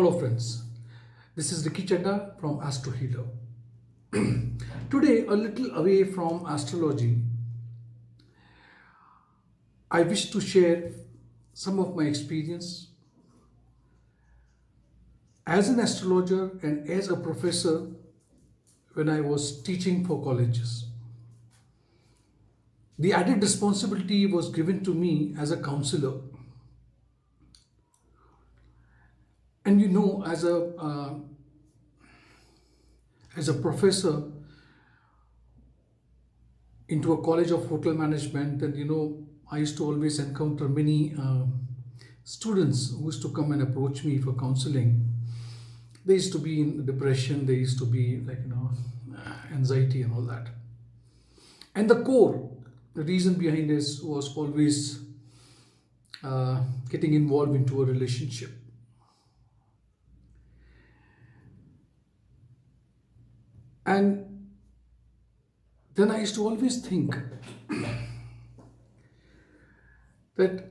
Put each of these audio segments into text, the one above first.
Hello friends, this is Chadha from Astrohealer. Today, a little away from astrology, I wish to share some of my experience as an astrologer and as a professor when I was teaching for colleges. The added responsibility was given to me as a counselor. And you know, as a professor into a college of hotel management, and I used to always encounter many students who used to come and approach me for counseling. They used to be in depression, they used to be anxiety and all that. And the reason behind this was always getting involved into a relationship. And then I used to always think that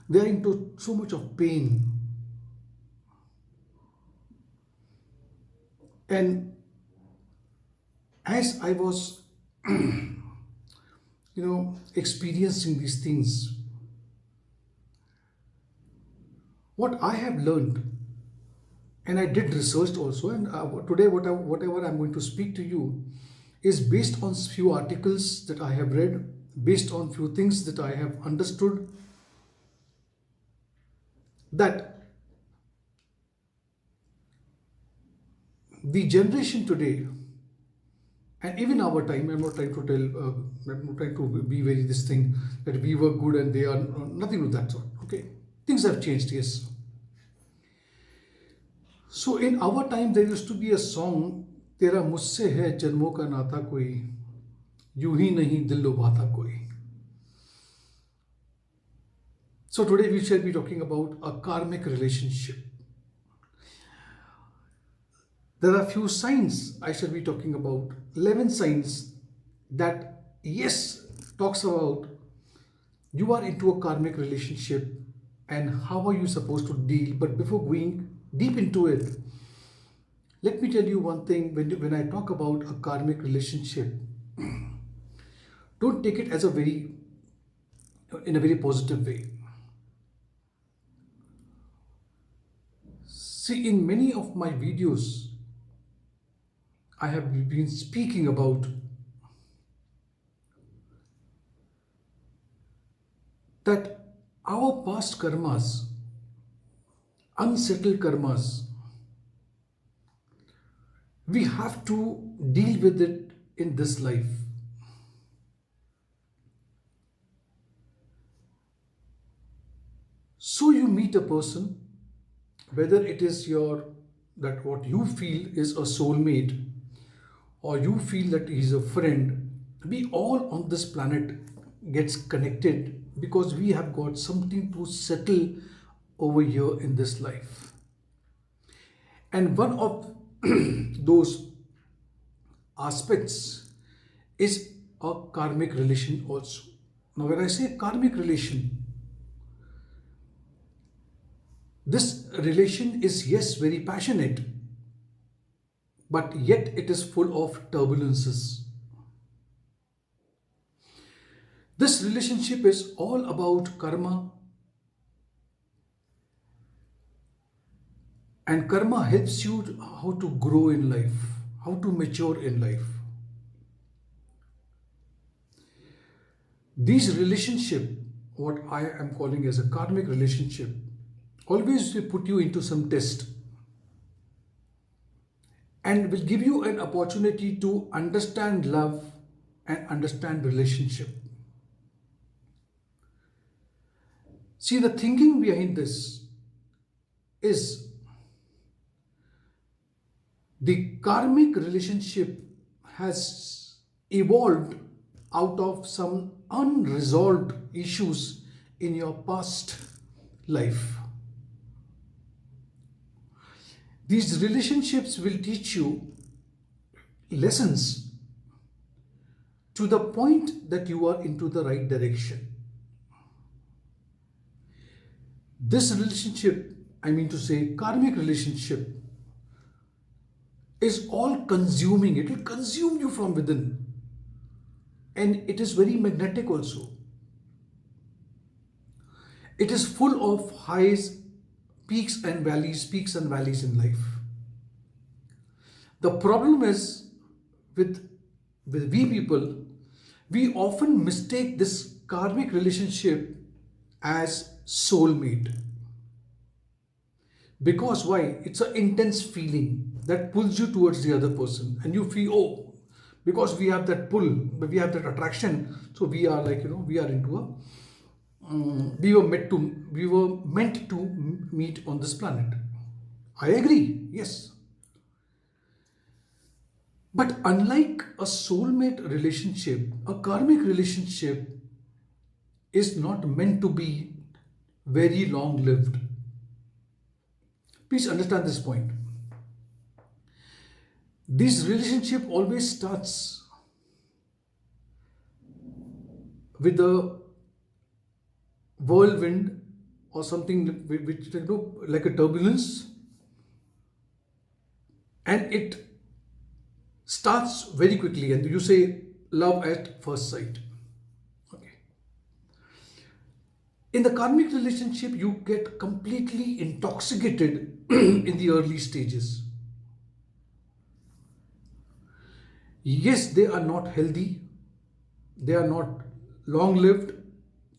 they are into so much of pain. And as I was, experiencing these things, what I have learned, and I did research also, and today whatever I'm going to speak to you is based on few articles that I have read, based on few things that I have understood, that the generation today, and even our time, I'm not trying to be very this thing that we were good and they are nothing of that sort. Okay, things have changed, yes. So in our time there used to be a song, तेरा मुझसे है जन्मों का नाता कोई, यूं ही नहीं दिल लुभाता कोई. So today we shall be talking about a karmic relationship. There are few signs I shall be talking about, 11 signs that yes talks about you are into a karmic relationship and how are you supposed to deal. But before going deep into it, let me tell you one thing. When I talk about a karmic relationship, don't take it as in a very positive way. See, in many of my videos, I have been speaking about that our past karmas, unsettled karmas, we have to deal with it in this life. So you meet a person, whether it is that what you feel is a soulmate, or you feel that he is a friend. We all on this planet gets connected because we have got something to settle over here in this life. And one of those aspects is a karmic relation also. Now when I say karmic relation, this relation is, yes, very passionate, but yet it is full of turbulences. This relationship is all about karma, and karma helps you how to grow in life, how to mature in life. These relationship, what I am calling as a karmic relationship, always will put you into some test and will give you an opportunity to understand love and understand relationship. See, the thinking behind this is the karmic relationship has evolved out of some unresolved issues in your past life. These relationships will teach you lessons to the point that you are into the right direction. This relationship I mean to say, karmic relationship is all consuming. It will consume you from within. And it is very magnetic also. It is full of highs, peaks and valleys in life. The problem is with we people, we often mistake this karmic relationship as soulmate. Because why? It's an intense feeling that pulls you towards the other person, and you feel, oh, because we have that pull, we have that attraction, so we are like, we are into a we were meant to meet on this planet. I agree, yes. But unlike a soulmate relationship, a karmic relationship is not meant to be very long lived. Please understand this point. This relationship always starts with a whirlwind or something which like a turbulence, and it starts very quickly, and you say love at first sight. Okay. In the karmic relationship, you get completely intoxicated in the early stages. Yes, they are not healthy, they are not long lived,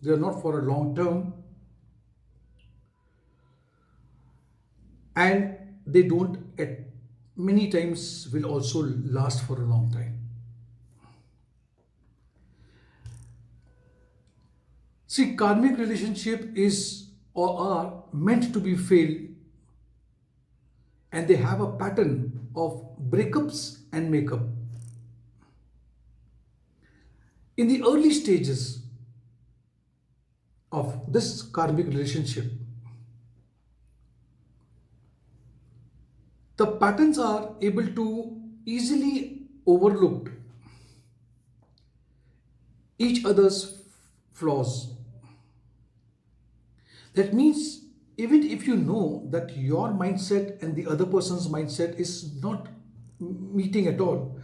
they are not for a long term, and they don't at many times will also last for a long time. See, karmic relationship is or are meant to be failed, and they have a pattern of breakups and makeup. In the early stages of this karmic relationship, the patterns are able to easily overlook each other's flaws. That means even if you know that your mindset and the other person's mindset is not meeting at all,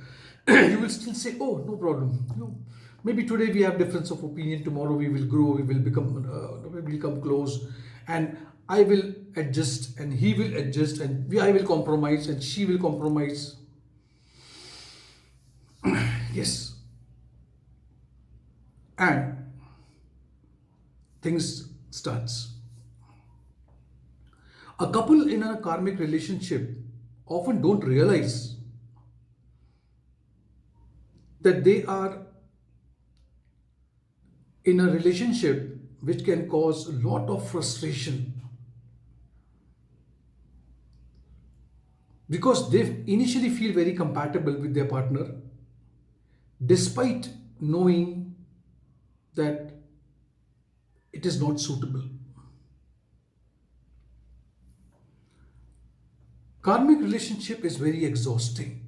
you will still say, oh, no problem. Maybe today we have difference of opinion, tomorrow we will grow, we will come close, and I will adjust and he will adjust, and I will compromise and she will compromise. Yes. And things starts. A couple in a karmic relationship often don't realize that they are in a relationship which can cause a lot of frustration, because they initially feel very compatible with their partner despite knowing that it is not suitable. Karmic relationship is very exhausting.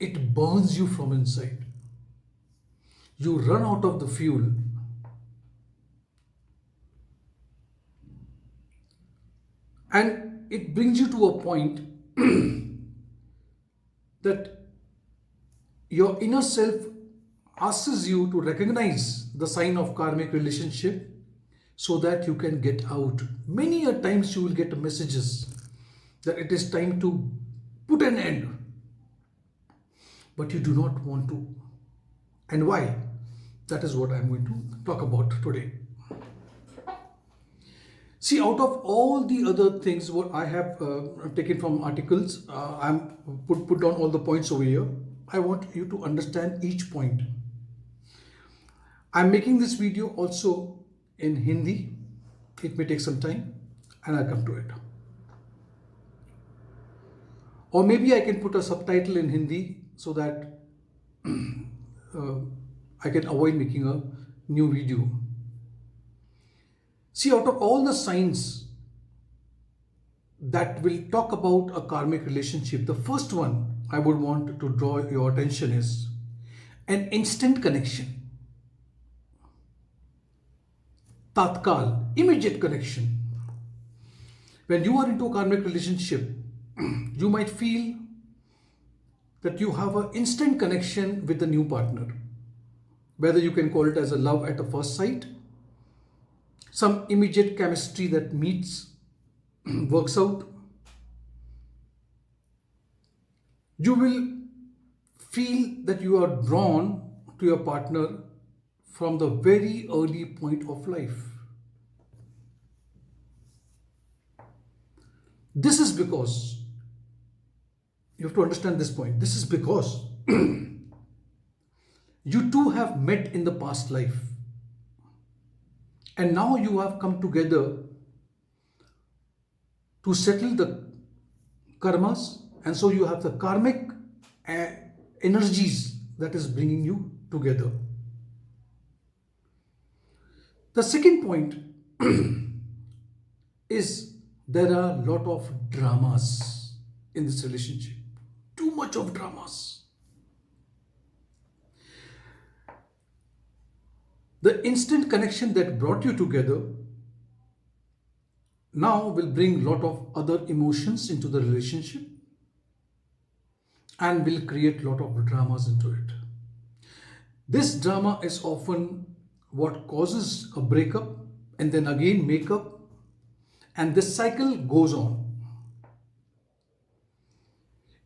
It burns you from inside. You run out of the fuel. And it brings you to a point that your inner self asks you to recognize the sign of karmic relationship so that you can get out. Many a times you will get messages that it is time to put an end, but you do not want to. And why? That is what I'm going to talk about today. See, out of all the other things what I have taken from articles, I'm put down all the points over here. I want you to understand each point. I'm making this video also in Hindi. It may take some time and I'll come to it. Or maybe I can put a subtitle in Hindi so that I can avoid making a new video. See, out of all the signs that will talk about a karmic relationship, the first one I would want to draw your attention is an instant connection. Tatkal, immediate connection. When you are into a karmic relationship, you might feel that you have an instant connection with the new partner. Whether you can call it as a love at a first sight, some immediate chemistry that meets, works out. You will feel that you are drawn to your partner from the very early point of life. This is because, you have to understand this point, this is because you two have met in the past life and now you have come together to settle the karmas, and so you have the karmic energies that is bringing you together. The second point is there are a lot of dramas in this relationship. Too much of dramas. The instant connection that brought you together now will bring a lot of other emotions into the relationship and will create a lot of dramas into it. This drama is often what causes a breakup and then again makeup, and this cycle goes on.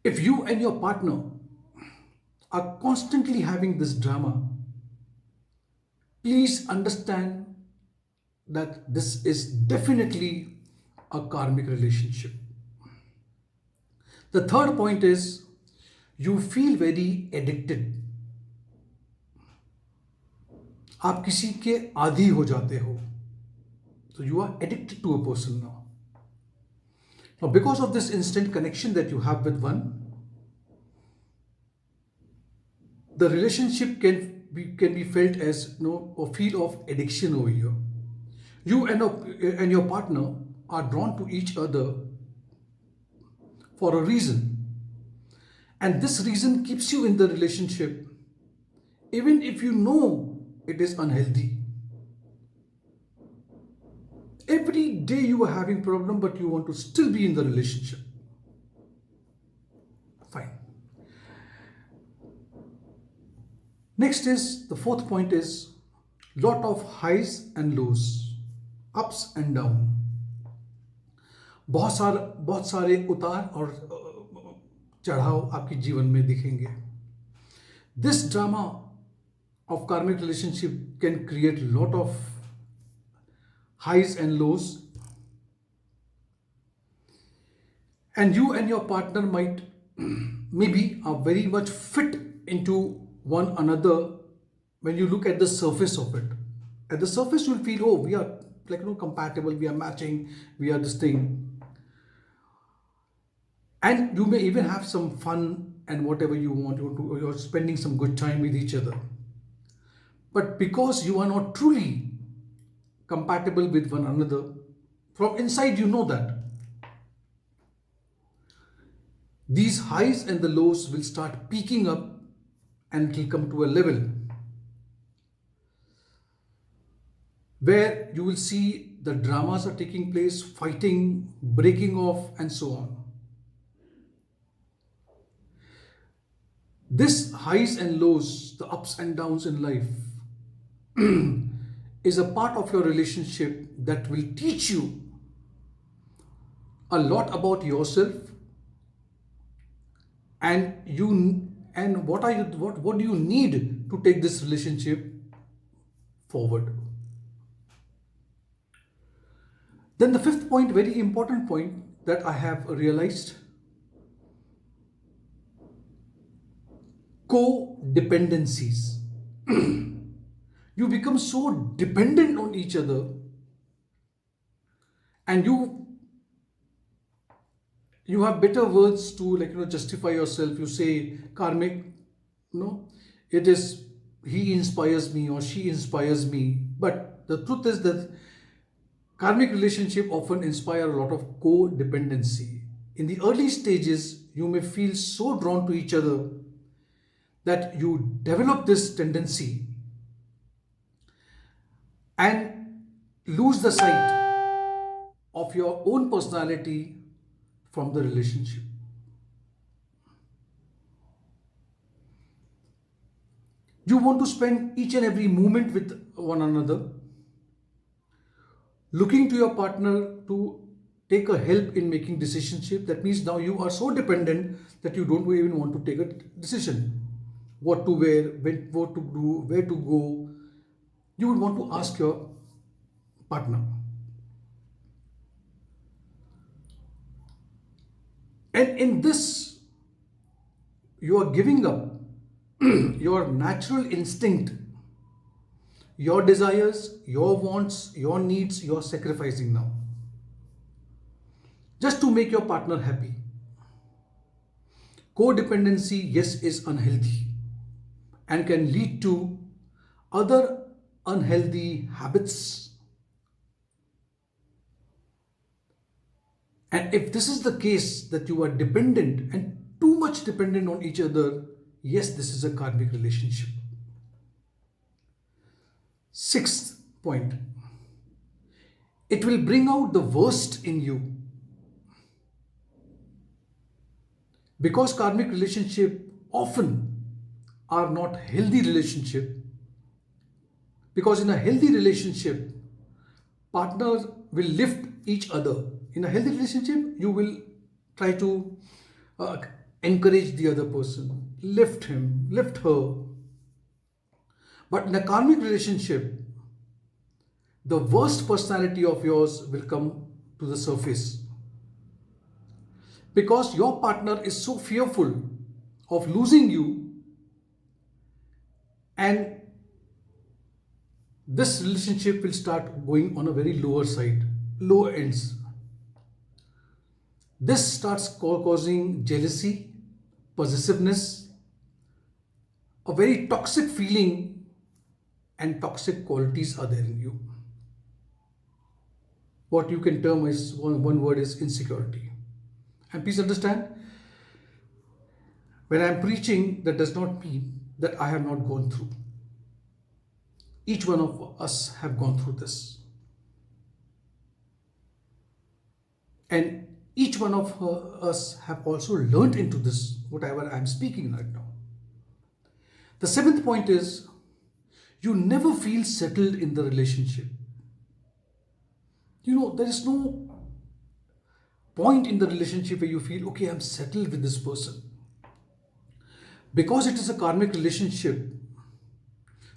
If you and your partner are constantly having this drama, please understand that this is definitely a karmic relationship. The third point is you feel very addicted. आप किसी के आदी हो जाते हो. So you are addicted to a person now. Now, because of this instant connection that you have with one, the relationship can be felt as a feel of addiction over here. You and your partner are drawn to each other for a reason, and this reason keeps you in the relationship even if you know it is unhealthy. Every day you are having problem, but you want to still be in the relationship. Fine. Next is, the fourth point is lot of highs and lows, ups and down. बहुत सारे उतार और चढ़ाव आपके जीवन में दिखेंगे. This drama of karmic relationship can create a lot of highs and lows, and you and your partner might maybe are very much fit into one another when you look at the surface of it. At the surface you'll feel, oh, we are compatible, we are matching, we are this thing, and you may even have some fun and whatever you want, you're spending some good time with each other. But because you are not truly compatible with one another, from inside you know that these highs and the lows will start peaking up and it will come to a level where you will see the dramas are taking place, fighting, breaking off, and so on. This highs and lows, the ups and downs in life, is a part of your relationship that will teach you a lot about yourself and what do you need to take this relationship forward. Then the fifth point, very important point that I have realized, codependencies. You become so dependent on each other, and you have better words to justify yourself. You say karmic, it is he inspires me or she inspires me. But the truth is that karmic relationship often inspire a lot of codependency. In the early stages, you may feel so drawn to each other that you develop this tendency and lose the sight of your own personality from the relationship. You want to spend each and every moment with one another, looking to your partner to take a help in making decisions. That means now you are so dependent that you don't even want to take a decision. What to wear, what to do, where to go. You would want to ask your partner. And in this, you are giving up your natural instinct, your desires, your wants, your needs, you are sacrificing now. Just to make your partner happy. Codependency, yes, is unhealthy and can lead to other unhealthy habits. And if this is the case that you are dependent and too much dependent on each other, yes, this is a karmic relationship. Sixth point, it will bring out the worst in you. Because karmic relationship often are not healthy relationship. Because in a healthy relationship, partners will lift each other. In a healthy relationship, you will try to encourage the other person, lift him, lift her. But in a karmic relationship, the worst personality of yours will come to the surface. Because your partner is so fearful of losing you, and this relationship will start going on a very lower side, low ends. This starts causing jealousy, possessiveness, a very toxic feeling, and toxic qualities are there in you. What you can term as one word is insecurity. And please understand, when I am preaching, that does not mean that I have not gone through. Each one of us have gone through this. And each one of us have also learned into this, whatever I am speaking right now. The seventh point is, you never feel settled in the relationship. There is no point in the relationship where you feel, okay, I'm settled with this person. Because it is a karmic relationship,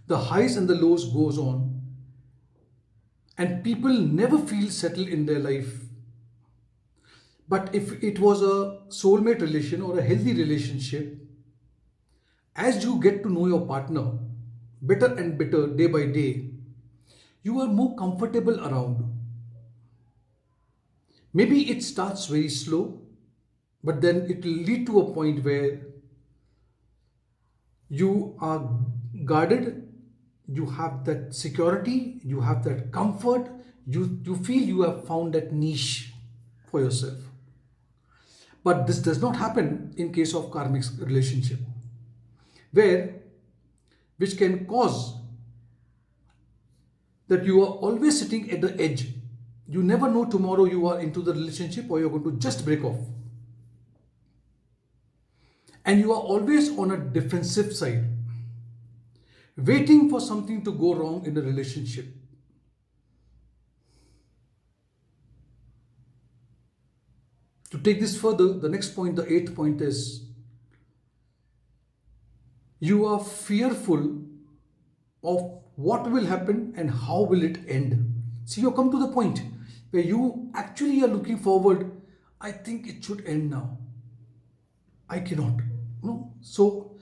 the highs and the lows goes on, and people never feel settled in their life. But if it was a soulmate relation or a healthy relationship, as you get to know your partner better and better day by day, you are more comfortable around. Maybe it starts very slow, but then it will lead to a point where you are guarded, you have that security, you have that comfort, you feel you have found that niche for yourself. But this does not happen in case of karmic relationship, which can cause that you are always sitting at the edge. You never know tomorrow you are into the relationship or you're going to just break off. And you are always on a defensive side, waiting for something to go wrong in a relationship. To take this further, the next point, the eighth point is, you are fearful of what will happen and how will it end. See, you come to the point where you actually are looking forward, I think it should end now. I cannot. No. So,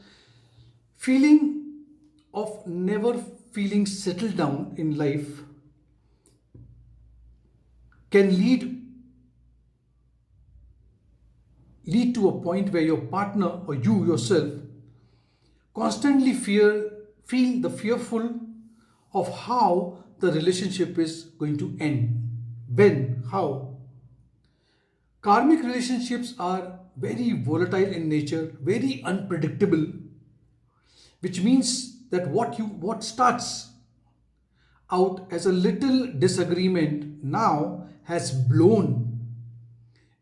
feeling of never feeling settled down in life can lead to a point where your partner or you yourself constantly feel the fearful of how the relationship is going to end. When, how. Karmic relationships are very volatile in nature, very unpredictable, which means that what starts out as a little disagreement now has blown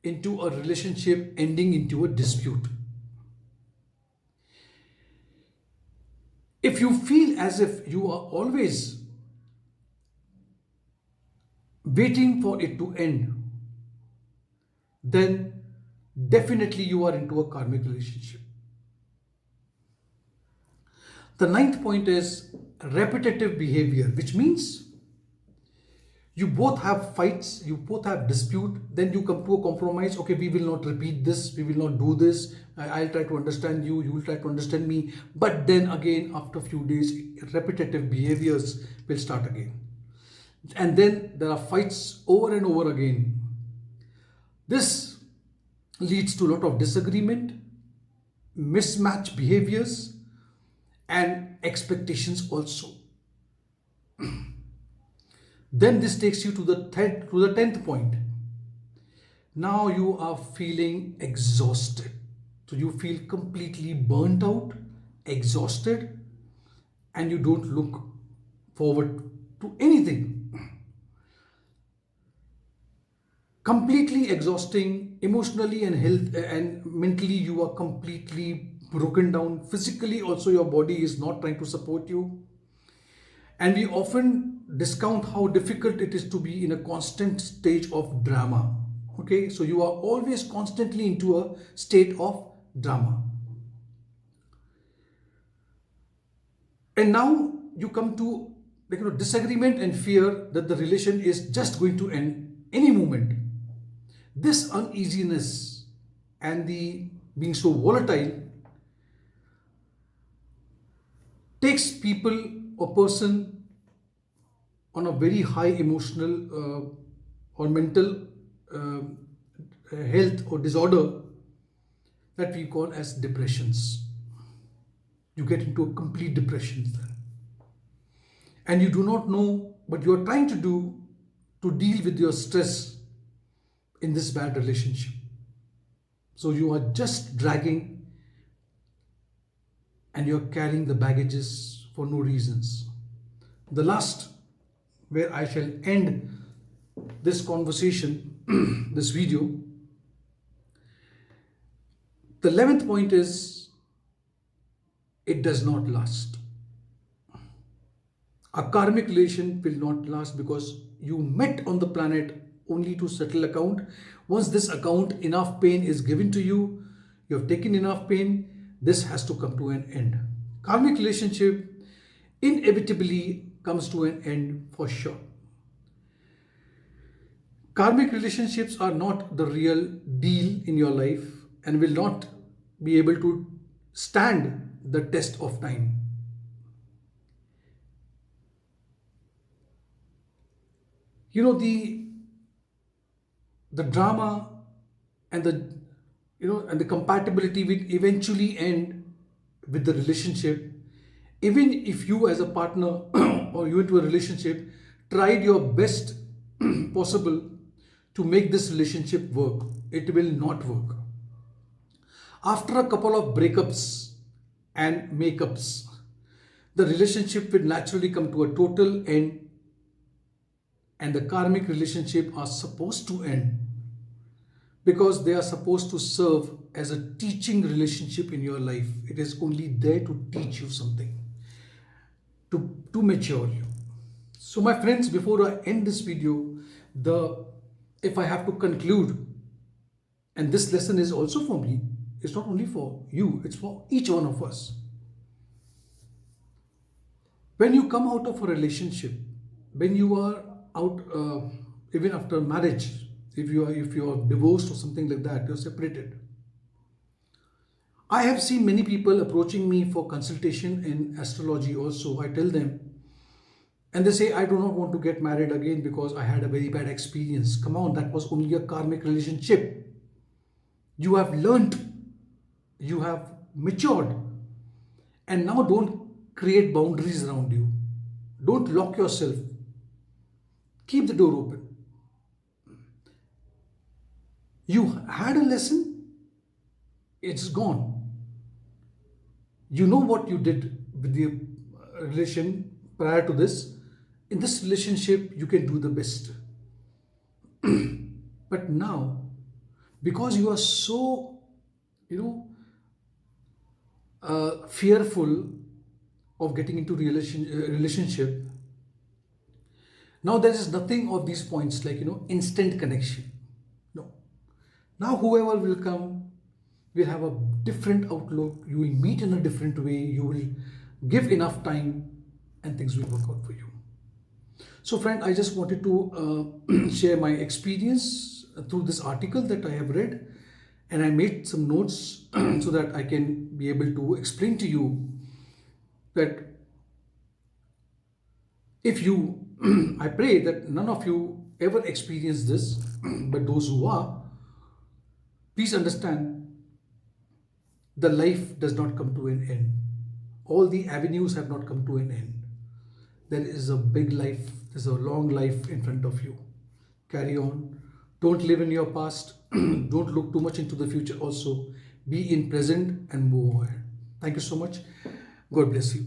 into a relationship ending into a dispute. If you feel as if you are always waiting for it to end, then definitely you are into a karmic relationship. The ninth point is repetitive behavior, which means you both have fights, you both have dispute, then you come to a compromise. Okay, we will not repeat this, we will not do this. I'll try to understand you, you will try to understand me. But then again, after a few days, repetitive behaviors will start again. And then there are fights over and over again. This leads to a lot of disagreement, mismatched behaviors, and expectations also. Then this takes you to the 10th point. Now you are feeling exhausted. So you feel completely burnt out, exhausted, and you don't look forward to anything. Completely exhausting, emotionally and health and mentally you are completely broken down. Physically also your body is not trying to support you. And we often discount how difficult it is to be in a constant stage of drama. Okay, so you are always constantly into a state of drama. And now you come to disagreement and fear that the relation is just going to end any moment. This uneasiness and the being so volatile takes people or person on a very high emotional or mental health or disorder that we call as depressions. You get into a complete depression then. And you do not know what you are trying to do to deal with your stress in this bad relationship. So you are just dragging and you're carrying the baggages for no reasons. The last, where I shall end this conversation, this video, the 11th point is it does not last. A karmic relation will not last because you met on the planet only to settle account. Once this account, enough pain is given to you, you have taken enough pain, this has to come to an end. Karmic relationship inevitably comes to an end for sure. Karmic relationships are not the real deal in your life and will not be able to stand the test of time. The drama and the compatibility will eventually end with the relationship. Even if you as a partner or you into a relationship tried your best possible to make this relationship work, it will not work. After a couple of breakups and makeups, the relationship will naturally come to a total end, and the karmic relationship are supposed to end because they are supposed to serve as a teaching relationship in your life. It is only there to teach you something, to mature you. So my friends, before I end this video, if I have to conclude, and this lesson is also for me, it's not only for you, it's for each one of us. When you come out of a relationship, when you are out, even after marriage, if you are divorced or something like that, you're separated. I have seen many people approaching me for consultation in astrology also. I tell them, and they say, I do not want to get married again because I had a very bad experience. Come on, that was only a karmic relationship. You have learnt, you have matured, and now don't create boundaries around you. Don't lock yourself. Keep the door open. You had a lesson, it's gone. You know what you did with the relation prior to this. In this relationship, you can do the best. But now, because you are so, you know, fearful of getting into relationship, now there is nothing of these points like, instant connection. No. Now whoever will come will have a different outlook. You will meet in a different way. You will give enough time and things will work out for you. So friend, I just wanted to share my experience through this article that I have read, and I made some notes so that I can be able to explain to you that if you, I pray that none of you ever experience this, but those who are, please understand the life does not come to an end. All the avenues have not come to an end. There is a big life, there's a long life in front of you. Carry on. Don't live in your past. Don't look too much into the future also. Be in present and move ahead. Thank you so much. God bless you.